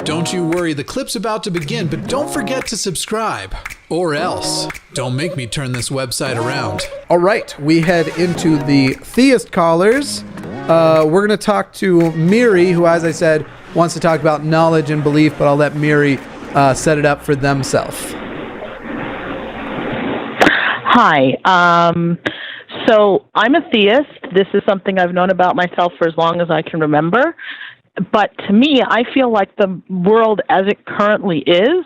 Don't you worry, the clip's about to begin, but don't forget to subscribe. Or else, don't make me turn this website around. All right, we head into the theist callers. We're going to talk to Miri, who, as I said, wants to talk about knowledge and belief, but I'll let Miri set it up for themselves. Hi. So I'm a theist. This is something I've known about myself for as long as I can remember. But to me, I feel like the world as it currently is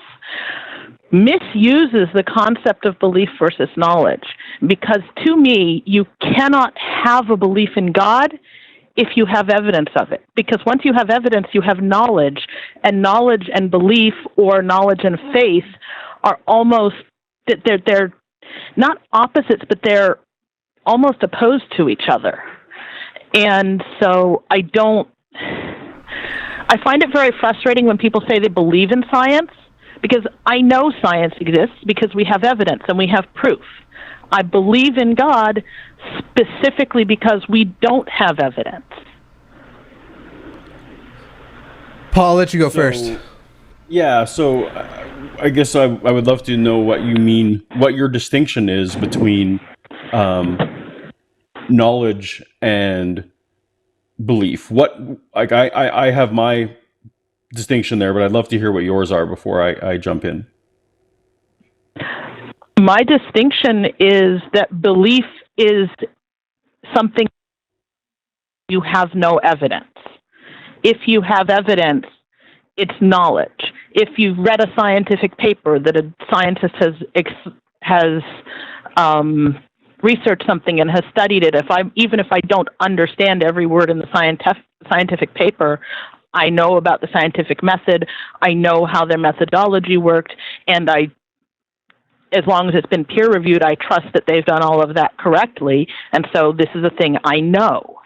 misuses the concept of belief versus knowledge. Because to me, you cannot have a belief in God if you have evidence of it. Because once you have evidence, you have knowledge. And knowledge and belief, or knowledge and faith, are almost, they're not opposites, but they're almost opposed to each other. And so I find it very frustrating when people say they believe in science, because I know science exists because we have evidence and we have proof. I believe in God specifically because we don't have evidence. Paul, I'll let you go first. Yeah, so I guess I would love to know what you mean, what your distinction is between knowledge and belief. What, like, I have my distinction there, but I'd love to hear what yours are before I jump in. My distinction is that belief is something you have no evidence. If you have evidence, it's knowledge. If you've read a scientific paper that a scientist has researched something and has studied it, even if I don't understand every word in the scientific paper, I know about the scientific method, I know how their methodology worked, and as long as it's been peer-reviewed, I trust that they've done all of that correctly, and so this is a thing I know.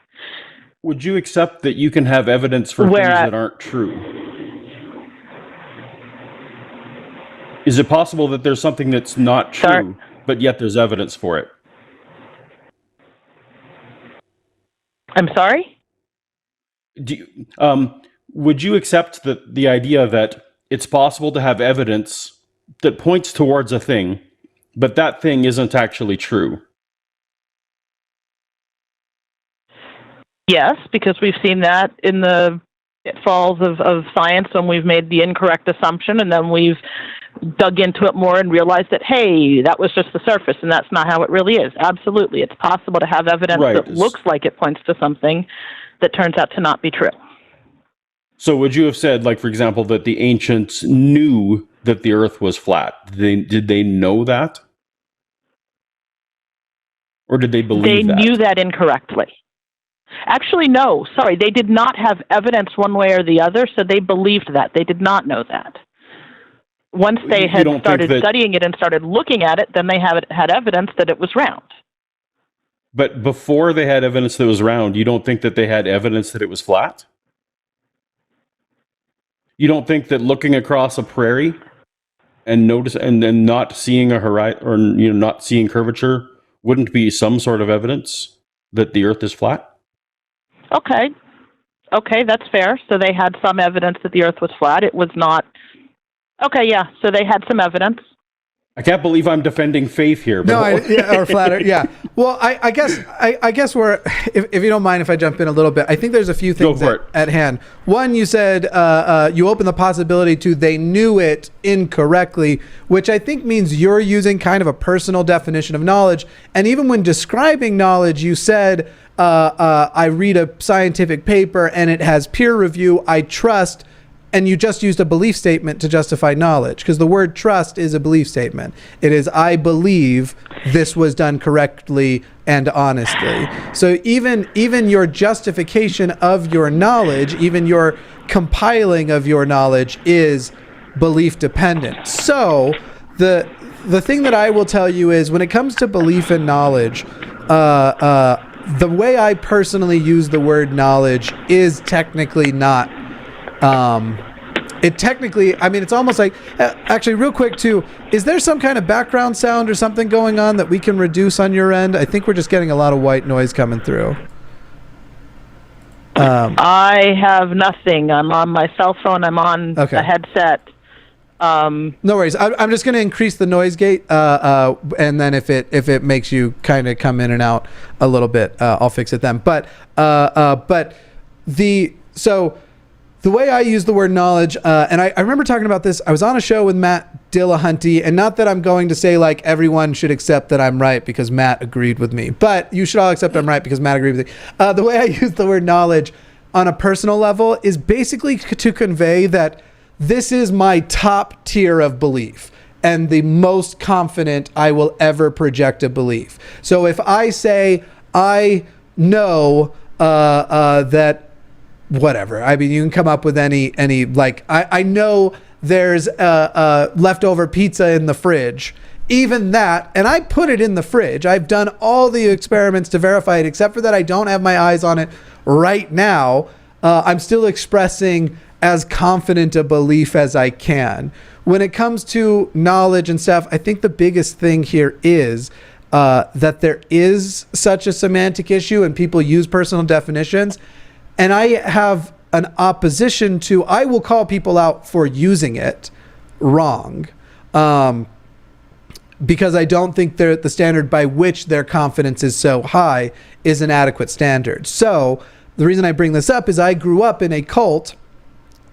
Would you accept that you can have evidence for things that aren't true? Is it possible that there's something that's not true, but yet there's evidence for it? I'm sorry? Would you accept the idea that it's possible to have evidence that points towards a thing, but that thing isn't actually true? Yes, because we've seen that in the pitfalls of science when we've made the incorrect assumption and then we've dug into it more and realized that, hey, that was just the surface and that's not how it really is. Absolutely. It's possible to have evidence that looks like it points to something that turns out to not be true. So would you have said, like, for example, that the ancients knew that the earth was flat? Did they know that? Or did they believe that? They knew that incorrectly. Actually, no. Sorry, they did not have evidence one way or the other, so they believed that. They did not know that. Once they had started studying it and started looking at it, then they had evidence that it was round. But before they had evidence that it was round, you don't think that they had evidence that it was flat? You don't think that looking across a prairie and then not seeing a horizon, or not seeing curvature, wouldn't be some sort of evidence that the earth is flat? Okay, that's fair. So they had some evidence that the earth was flat. It was not... Okay, yeah, so they had some evidence. I can't believe I'm defending faith here. But or flatter, yeah. Well, I guess we're, if you don't mind if I jump in a little bit, I think there's a few things at hand. One, you said you open the possibility to they knew it incorrectly, which I think means you're using kind of a personal definition of knowledge. And even when describing knowledge, you said, I read a scientific paper and it has peer review, I trust. And you just used a belief statement to justify knowledge, because the word trust is a belief statement. It is, I believe this was done correctly and honestly. So even your justification of your knowledge, even your compiling of your knowledge is belief dependent. So the thing that I will tell you is when it comes to belief and knowledge, the way I personally use the word knowledge is technically not... it's almost like, actually real quick too, is there some kind of background sound or something going on that we can reduce on your end? I think we're just getting a lot of white noise coming through. I have nothing. I'm on my cell phone. I'm on a headset. No worries. I'm just going to increase the noise gate, and then if it makes you kind of come in and out a little bit, I'll fix it then. But the way I use the word knowledge, and I remember talking about this. I was on a show with Matt Dillahunty, and not that I'm going to say like everyone should accept that I'm right because Matt agreed with me, but you should all accept I'm right because Matt agreed with me. The way I use the word knowledge on a personal level is basically to convey that this is my top tier of belief and the most confident I will ever project a belief. So if I say I know that whatever, I mean, you can come up with any like I know there's leftover pizza in the fridge, even that, and I put it in the fridge. I've done all the experiments to verify it, except for that I don't have my eyes on it right now. I'm still expressing as confident a belief as I can. When it comes to knowledge and stuff, I think the biggest thing here is that there is such a semantic issue and people use personal definitions. And I have an opposition to, I will call people out for using it wrong, because I don't think the standard by which their confidence is so high is an adequate standard. So the reason I bring this up is I grew up in a cult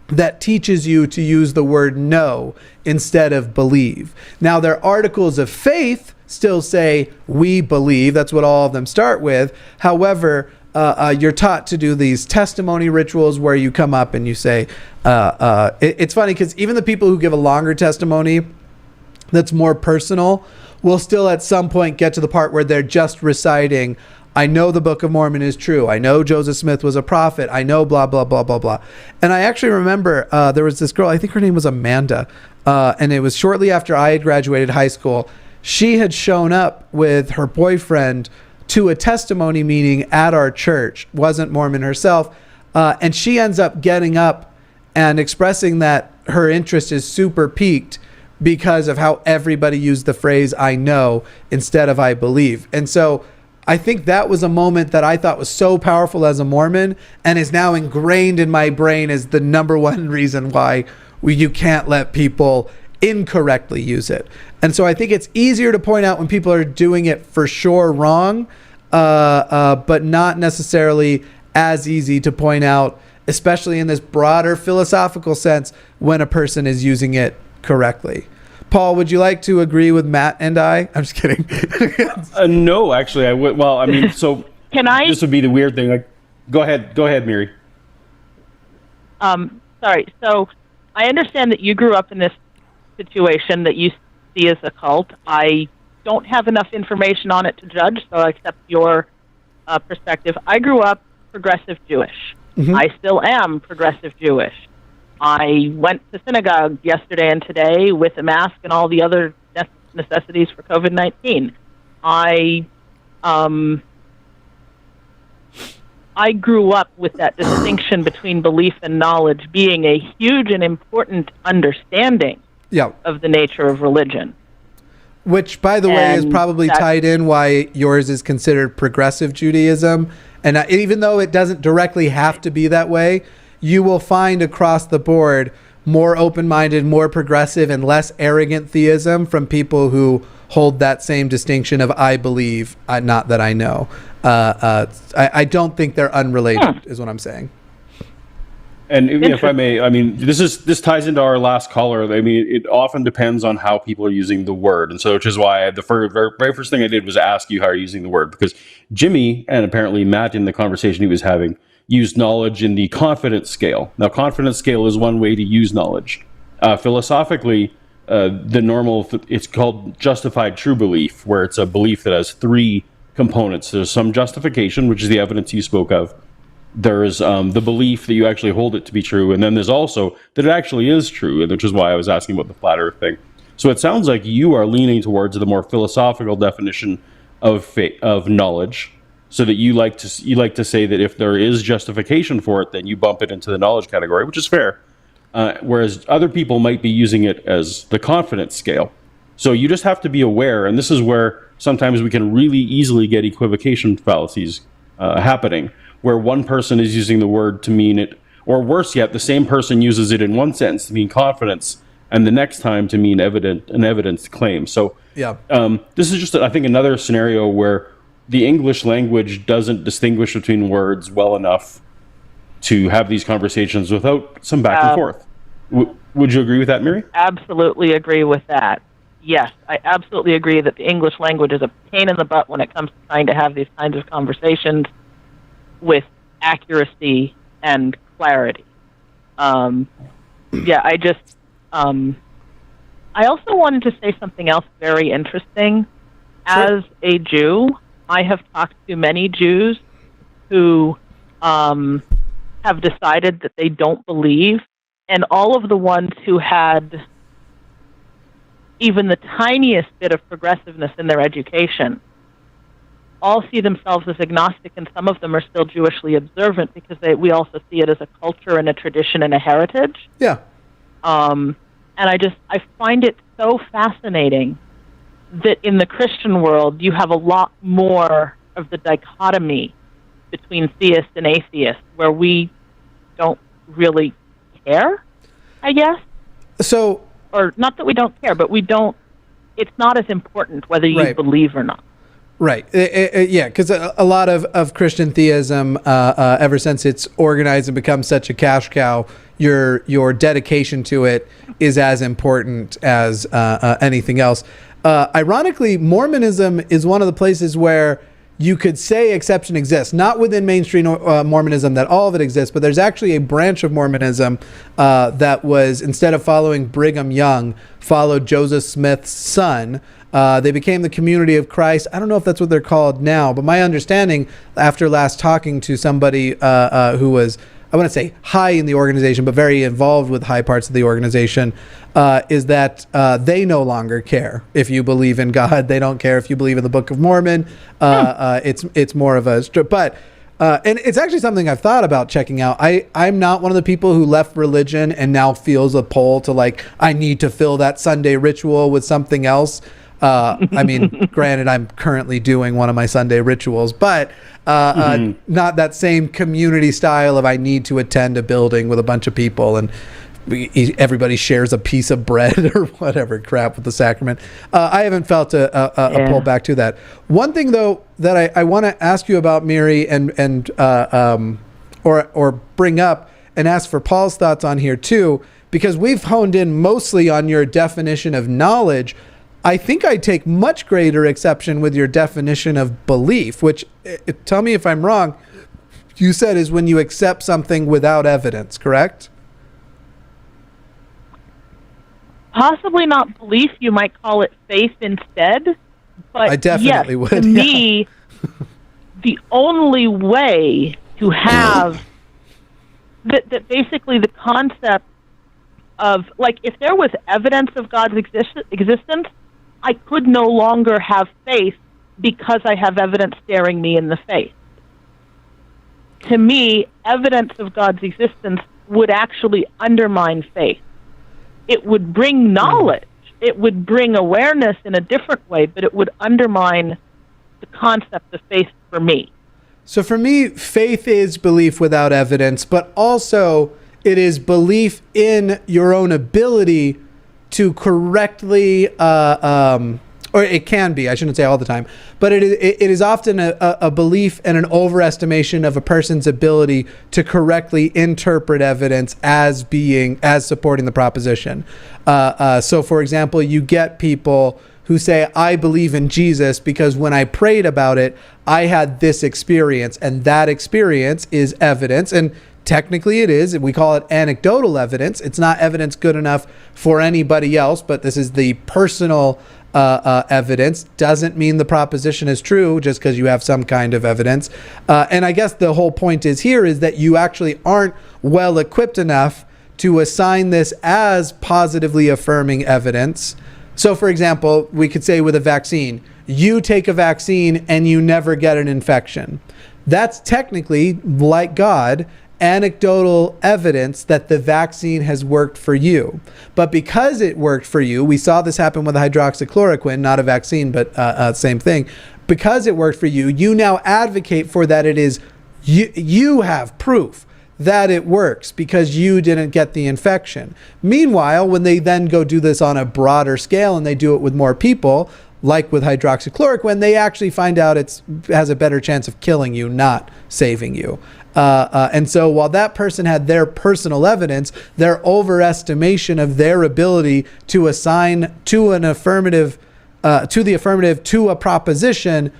that teaches you to use the word know instead of believe. Now, their articles of faith still say we believe. That's what all of them start with. However, you're taught to do these testimony rituals where you come up and you say, it's funny because even the people who give a longer testimony that's more personal will still at some point get to the part where they're just reciting, I know the Book of Mormon is true. I know Joseph Smith was a prophet. I know blah, blah, blah, blah, blah. And I actually remember there was this girl, I think her name was Amanda, and it was shortly after I had graduated high school. She had shown up with her boyfriend to a testimony meeting at our church, wasn't Mormon herself, and she ends up getting up and expressing that her interest is super piqued because of how everybody used the phrase I know instead of I believe. And so I think that was a moment that I thought was so powerful as a Mormon and is now ingrained in my brain as the number one reason why you can't let people incorrectly use it. And so I think it's easier to point out when people are doing it for sure wrong, but not necessarily as easy to point out, especially in this broader philosophical sense, when a person is using it correctly. Paul, would you like to agree with Matt and I? I'm just kidding. No, actually, I would. Well, I mean, so can I? This would be the weird thing. Like, go ahead, Miri. Sorry. So I understand that you grew up in this situation that you see as a cult. I don't have enough information on it to judge, so I accept your perspective. I grew up progressive Jewish. Mm-hmm. I still am progressive Jewish. I went to synagogue yesterday and today with a mask and all the other necessities for COVID-19. I grew up with that distinction between belief and knowledge being a huge and important understanding of the nature of religion. Which, by the way, is probably tied in why yours is considered progressive Judaism. And even though it doesn't directly have to be that way, you will find across the board more open-minded, more progressive, and less arrogant theism from people who hold that same distinction of I believe, not that I know. I don't think they're unrelated, is what I'm saying. And if I may, I mean, this ties into our last caller. I mean, it often depends on how people are using the word. And so, which is why the very first thing I did was ask you how you're using the word, because Jimmy and apparently Matt in the conversation he was having used knowledge in the confidence scale. Now, confidence scale is one way to use knowledge. Philosophically, it's called justified true belief, where it's a belief that has three components. There's some justification, which is the evidence you spoke of. There's the belief that you actually hold it to be true, and then there's also that it actually is true, which is why I was asking about the flat earth thing. So it sounds like you are leaning towards the more philosophical definition of knowledge, so that you like to say that if there is justification for it, then you bump it into the knowledge category, which is fair. Whereas other people might be using it as the confidence scale. So you just have to be aware, and this is where sometimes we can really easily get equivocation fallacies happening, where one person is using the word to mean it, or worse yet, the same person uses it in one sentence to mean confidence, and the next time to mean an evidence claim. So this is just, I think, another scenario where the English language doesn't distinguish between words well enough to have these conversations without some back and forth. Would you agree with that, Miri? Absolutely agree with that. Yes, I absolutely agree that the English language is a pain in the butt when it comes to trying to have these kinds of conversations with accuracy and clarity. I also wanted to say something else very interesting. Sure. As a Jew, I have talked to many Jews who have decided that they don't believe, and all of the ones who had even the tiniest bit of progressiveness in their education all see themselves as agnostic, and some of them are still Jewishly observant because we also see it as a culture and a tradition and a heritage. Yeah. And I find it so fascinating that in the Christian world you have a lot more of the dichotomy between theist and atheist, where we don't really care, I guess. So, or not that we don't care, but it's not as important whether you believe or not. Right. Yeah, because a lot of Christian theism, ever since it's organized and become such a cash cow, your dedication to it is as important as anything else. Ironically, Mormonism is one of the places where you could say exception exists, not within mainstream Mormonism that all of it exists, but there's actually a branch of Mormonism that was, instead of following Brigham Young, followed Joseph Smith's son. They became the Community of Christ. I don't know if that's what they're called now, but my understanding after last talking to somebody who was, I want to say high in the organization, but very involved with high parts of the organization, is that they no longer care if you believe in God. They don't care if you believe in the Book of Mormon. It's more of a, but and it's actually something I've thought about checking out. I'm not one of the people who left religion and now feels a pull to like, I need to fill that Sunday ritual with something else. I mean, granted, I'm currently doing one of my Sunday rituals, but not that same community style of I need to attend a building with a bunch of people and everybody shares a piece of bread or whatever crap with the sacrament. I haven't felt a pull back to that. One thing, though, that I want to ask you about, Miri, and or bring up and ask for Paul's thoughts on here, too, because we've honed in mostly on your definition of knowledge. I think I take much greater exception with your definition of belief, which, tell me if I'm wrong, you said is when you accept something without evidence, correct? Possibly not belief. You might call it faith instead. But I definitely would. To me, the only way to have that basically the concept of, like, if there was evidence of God's existence, I could no longer have faith because I have evidence staring me in the face. To me, evidence of God's existence would actually undermine faith. It would bring knowledge. It would bring awareness in a different way, but it would undermine the concept of faith for me. So for me, faith is belief without evidence, but also it is belief in your own ability to correctly, or it can be, I shouldn't say all the time, but it is often a belief and an overestimation of a person's ability to correctly interpret evidence as supporting the proposition. So for example, you get people who say, I believe in Jesus because when I prayed about it, I had this experience, and that experience is evidence. And technically it is. We call it anecdotal evidence. It's not evidence good enough for anybody else, but this is the personal evidence. Doesn't mean the proposition is true just because you have some kind of evidence. And I guess the whole point is that you actually aren't well equipped enough to assign this as positively affirming evidence. So for example, we could say with a vaccine, you take a vaccine and you never get an infection. That's technically, like God, anecdotal evidence that the vaccine has worked for you. But because it worked for you, we saw this happen with hydroxychloroquine, not a vaccine, but same thing. Because it worked for you, you now advocate for that it is You have proof that it works because you didn't get the infection. Meanwhile, when they then go do this on a broader scale and they do it with more people, like with hydroxychloroquine, they actually find out it has a better chance of killing you, not saving you. And so while that person had their personal evidence, their overestimation of their ability to assign to an affirmative, to a proposition,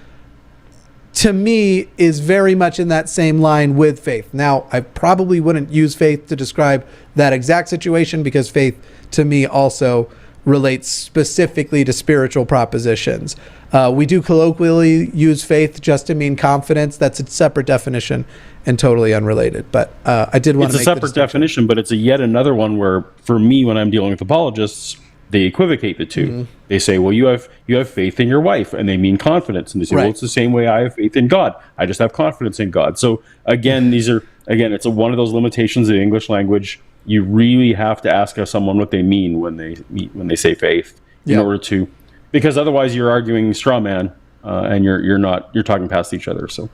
to me, is very much in that same line with faith. Now, I probably wouldn't use faith to describe that exact situation, because faith, to me, also relates specifically to spiritual propositions. We do colloquially use faith just to mean confidence. That's a separate definition and totally unrelated. But I did want to make it's a separate definition, but it's a yet another one where, for me, when I'm dealing with apologists, they equivocate the two. Mm-hmm. They say, well, you have faith in your wife, and they mean confidence. And they say, well, it's the same way I have faith in God. I just have confidence in God. So again, it's one of those limitations of the English language. You really have to ask someone what they mean when they say faith in order to, because otherwise you're arguing straw man, and you're talking past each other. So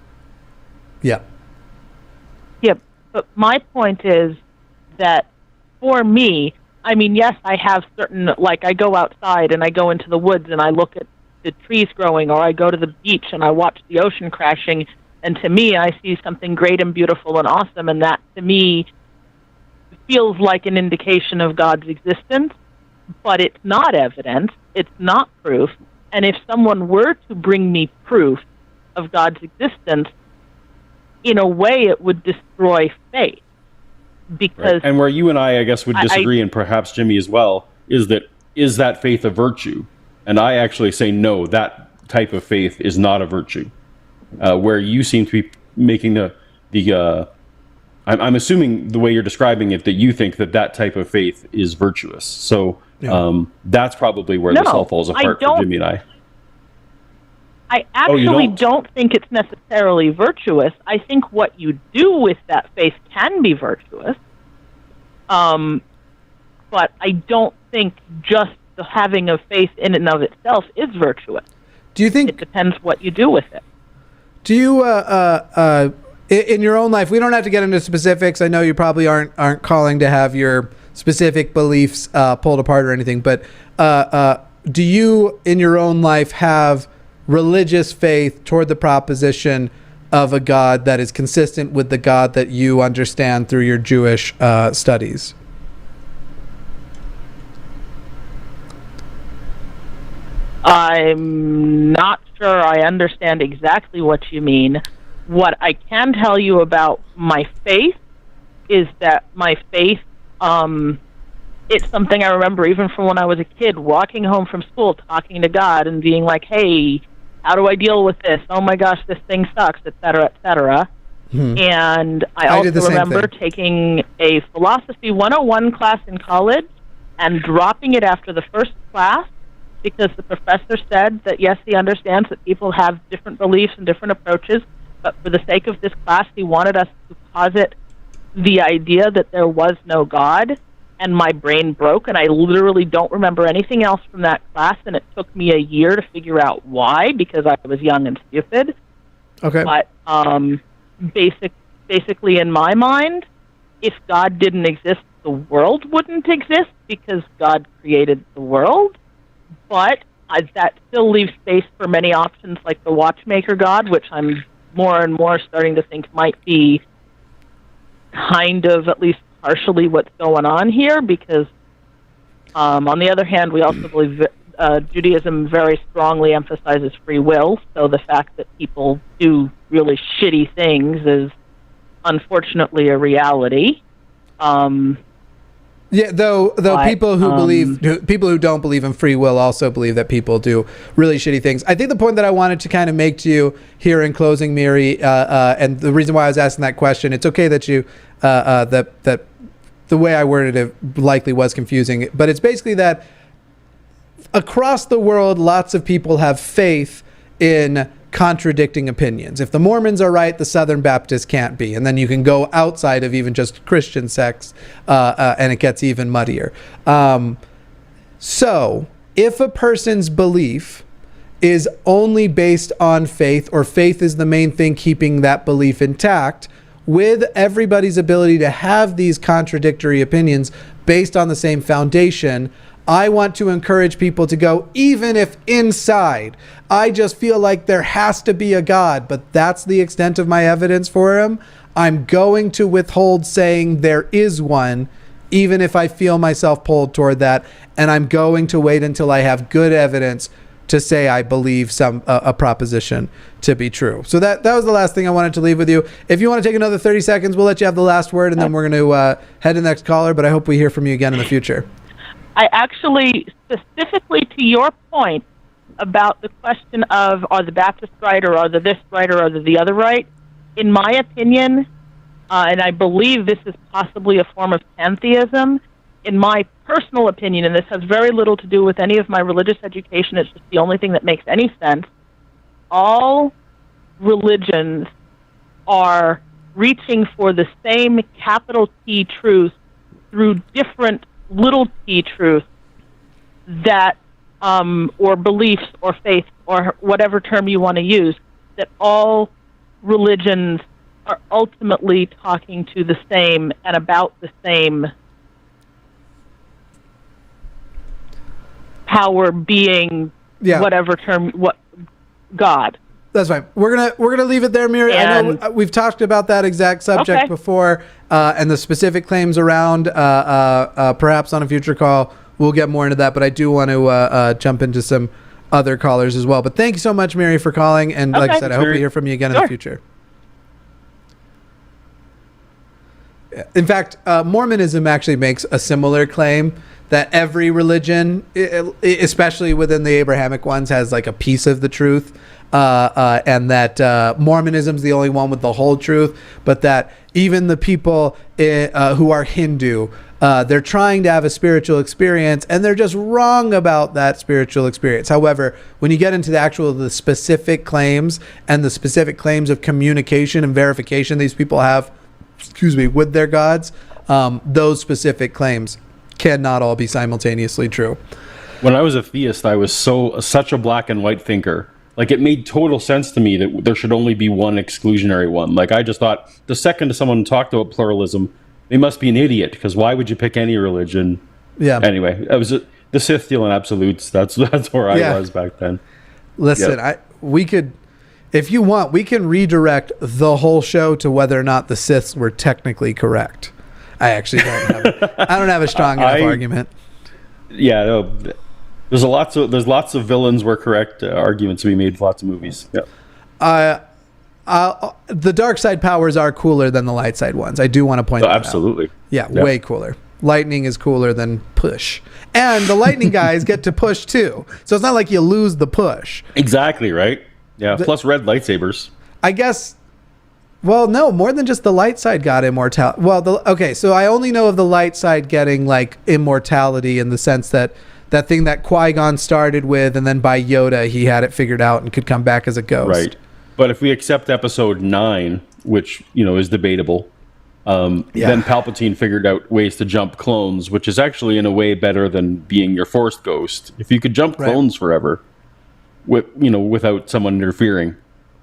yeah, but my point is that for me, I mean, yes, I have certain, like, I go outside and I go into the woods and I look at the trees growing, or I go to the beach and I watch the ocean crashing, and to me, I see something great and beautiful and awesome, and that, to me, feels like an indication of God's existence, but it's not evidence, it's not proof, and if someone were to bring me proof of God's existence, in a way it would destroy faith. Because right. And where you and I guess, would disagree, and perhaps Jimmy as well, is that faith a virtue? And I actually say no, that type of faith is not a virtue. Where you seem to be making I'm assuming the way you're describing it, that you think that type of faith is virtuous. So that's probably where this all falls apart for Jimmy and I. I actually don't think it's necessarily virtuous. I think what you do with that faith can be virtuous. But I don't think just the having of faith in and of itself is virtuous. Do you think... It depends what you do with it. Do you, in your own life, we don't have to get into specifics. I know you probably aren't calling to have your specific beliefs pulled apart or anything, but do you, in your own life, have religious faith toward the proposition of a God that is consistent with the God that you understand through your Jewish studies? I'm not sure I understand exactly what you mean. What I can tell you about my faith is that my faith, it's something I remember even from when I was a kid, walking home from school, talking to God and being like, hey, how do I deal with this? Oh my gosh, this thing sucks, et cetera, et cetera. And I also remember taking a Philosophy 101 class in college and dropping it after the first class because the professor said that, yes, he understands that people have different beliefs and different approaches, but for the sake of this class, he wanted us to posit the idea that there was no God, and my brain broke, and I literally don't remember anything else from that class, and it took me a year to figure out why, because I was young and stupid. Okay. But basically, in my mind, if God didn't exist, the world wouldn't exist, because God created the world. But that still leaves space for many options, like the watchmaker God, which I'm more and more starting to think might be kind of at least partially what's going on here, because on the other hand, we also believe Judaism very strongly emphasizes free will, so the fact that people do really shitty things is unfortunately a reality. Yeah, though people who don't believe in free will also believe that people do really shitty things. I think the point that I wanted to kind of make to you here in closing, Miri, and the reason why I was asking that question, it's okay that you that the way I worded it likely was confusing, but it's basically that across the world, lots of people have faith in contradicting opinions. If the Mormons are right, the Southern Baptists can't be. And then you can go outside of even just Christian sects, and it gets even muddier. So if a person's belief is only based on faith, or faith is the main thing keeping that belief intact, with everybody's ability to have these contradictory opinions based on the same foundation, I want to encourage people to go, even if inside I just feel like there has to be a God, but that's the extent of my evidence for him, I'm going to withhold saying there is one, even if I feel myself pulled toward that, and I'm going to wait until I have good evidence to say I believe a proposition to be true. So that was the last thing I wanted to leave with you. If you want to take another 30 seconds, we'll let you have the last word, and then we're going to head to the next caller, but I hope we hear from you again in the future. I actually, specifically to your point about the question of are the Baptists right, or are the this right, or are the other right, in my opinion, and I believe this is possibly a form of pantheism, in my personal opinion, and this has very little to do with any of my religious education, it's just the only thing that makes any sense, all religions are reaching for the same capital T truth through different little t truths that, or beliefs or faith or whatever term you want to use, that all religions are ultimately talking to the same and about the same power, being, whatever term, what God. That's fine. We're gonna leave it there, Miri. I know we've talked about that exact subject before, and the specific claims around. Perhaps on a future call, we'll get more into that. But I do want to jump into some other callers as well. But thank you so much, Miri, for calling. And like I said, I hope we hear from you again in the future. In fact, Mormonism actually makes a similar claim that every religion, especially within the Abrahamic ones, has like a piece of the truth, and that Mormonism's the only one with the whole truth, but that even the people who are Hindu, they're trying to have a spiritual experience, and they're just wrong about that spiritual experience. However, when you get into the specific claims and the specific claims of communication and verification these people have, with their gods, those specific claims cannot all be simultaneously true. When I was a theist, I was such a black and white thinker. Like, it made total sense to me that there should only be one exclusionary one. Like, I just thought, the second someone talked about pluralism, they must be an idiot, because why would you pick any religion? Yeah. Anyway, I was the Sith deal in absolutes. That's where I was back then. Listen, we could, if you want, we can redirect the whole show to whether or not the Siths were technically correct. I actually don't have a strong enough argument. Yeah, no, there's lots of villains were correct arguments to be made for lots of movies. Yeah. The dark side powers are cooler than the light side ones. I do want to point that absolutely. out. Yeah, way cooler. Lightning is cooler than push. And the lightning guys get to push too. So it's not like you lose the push. Exactly, right? Yeah, plus red lightsabers. I guess. Well, no, more than just the light side got immortality. Well, so I only know of the light side getting like immortality in the sense that thing that Qui-Gon started with, and then by Yoda he had it figured out and could come back as a ghost. Right. But if we accept episode 9, which, is debatable, then Palpatine figured out ways to jump clones, which is actually in a way better than being your Force ghost. If you could jump clones forever without someone interfering,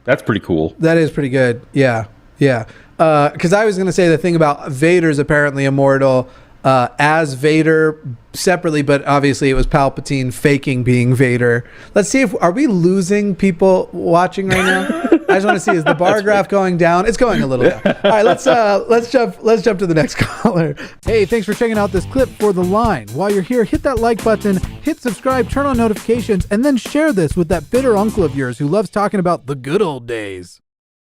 that's pretty cool. That is pretty good. Yeah. Because I was going to say the thing about Vader's apparently immortal as Vader separately, but obviously it was Palpatine faking being Vader. Let's see are we losing people watching right now? I just want to see, is the bar graph going down? It's going a little down. All right, let's jump to the next caller. Hey, thanks for checking out this clip for The Line. While you're here, hit that like button, hit subscribe, turn on notifications, and then share this with that bitter uncle of yours who loves talking about the good old days.